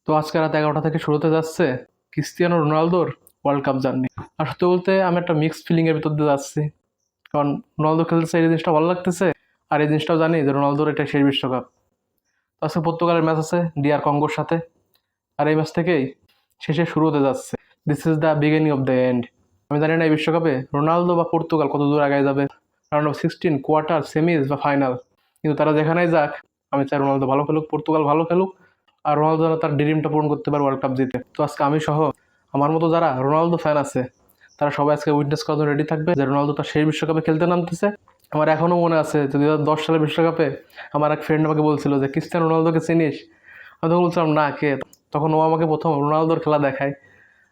তো আজকে রাত 11টা থেকে শুরু হতে যাচ্ছে ক্রিস্তিয়ানো রোনালদোর ওয়ার্ল্ড কাপ জার্নি। আর সত্যি বলতে আমি একটা মিক্সড ফিলিং এর ভিতর দিয়ে যাচ্ছি, কারণ রোনালদো খেলতেছে এই জিনিসটা ভালো লাগতেছে, আর এই জিনিসটাও জানি যে রোনালদোর এটা শেষ বিশ্বকাপ। তো আজকে পর্তুগালের ম্যাচ আছে ডিআর কঙ্গোর সাথে, আর এই ম্যাচ থেকেই শেষে শুরু হতে যাচ্ছে। This is the beginning of the end. আমি জানি না এই বিশ্বকাপে রোনালদো বা পর্তুগাল কত দূর আগায় যাবে, রাউন্ড অফ 16, কোয়ার্টার, সেমিজ বা ফাইনাল, কিন্তু তারা যেখানেই যাক আমি চাই রোনালদো ভালো খেলুক, পর্তুগাল ভালো খেলুক, আর রোনালদো যেন তার ড্রিমটা পূরণ করতে পারে ওয়ার্ল্ড কাপ জিতে। তো আজকে আমি সহ আমার মতো যারা রোনালদো ফ্যান আছে তারা সবাই আজকে উইটনেস করার জন্য রেডি থাকবে যে রোনালদো তার শেষ বিশ্বকাপে খেলতে নামতেছে। আমার এখনও মনে আছে যে 2010 সালের বিশ্বকাপে আমার এক ফ্রেন্ড আমাকে বলছিল যে ক্রিস্টিয়ানো রোনালদোকে চিনিস। আমি তখন বলছিলাম না কে, তখন ও আমাকে প্রথম রোনালদোর খেলা দেখায়।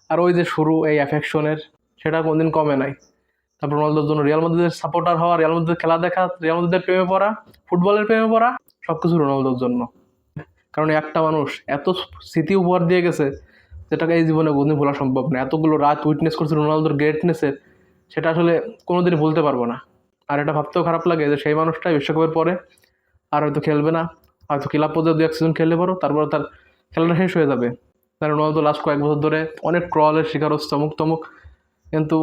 আর ওই যে শুরু এই অ্যাফেকশনের, সেটা কোনদিন কমে নাই। তারপর রোনালদোর জন্য রিয়াল মাদ্রিদের সাপোর্টার হওয়া, রিয়াল মাদ্রিদের খেলা দেখা, রিয়াল মাদ্রিদের প্রেমে পড়া, ফুটবলের প্রেমে পড়া, সবকিছু রোনালদোর জন্য। কারণ একটা মানুষ এত স্মৃতি উপহার দিয়ে গেছে যেটাকে এই জীবনে কোনোদিন ভোলা সম্ভব না। এতগুলো রাত উইটনেস করছে রোনালদোর গ্রেটনেসের, সেটা আসলে কোনোদিনই ভুলতে পারবো না। আর এটা ভাবতেও খারাপ লাগে যে সেই মানুষটাই বিশ্বকাপের পরে আর হয়তো খেলবে না, হয়তো ক্লাব পর্যায়ে 2-1 সিজন খেললে পারো, তারপরে তার খেলাটা শেষ হয়ে যাবে। তার রোনালদো লাস্ট কয়েক বছর ধরে অনেক ট্রলের শিকার হচ্ছে, অমুক তমুক, কিন্তু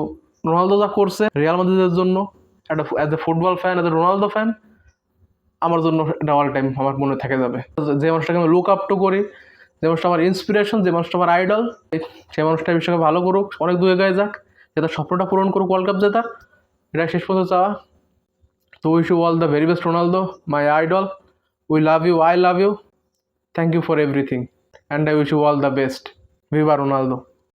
রোনালদো যা করছে রিয়াল মাদ্রিদের জন্য, একটা as a football fan, as a Ronaldo fan, আমার জন্য এটা অল টাইম আমার মনে থেকে যাবে। যে মানুষটাকে আমি লুক আপ টু করি, যে মানুষটা আমার ইন্সপিরেশন, যে মানুষটা আমার আইডল, সেই মানুষটা বিশ্বকাপ ভালো করুক, অনেক দূরে গায়ে যাক, যাতে স্বপ্নটা পূরণ করুক ওয়ার্ল্ড কাপ জেতার, এটা শেষ পর্যন্ত চাওয়া। তো wish you all the very best Ronaldo, my idol. We love you, I love you, thank you for everything, and I wish you all the best. Viva Ronaldo.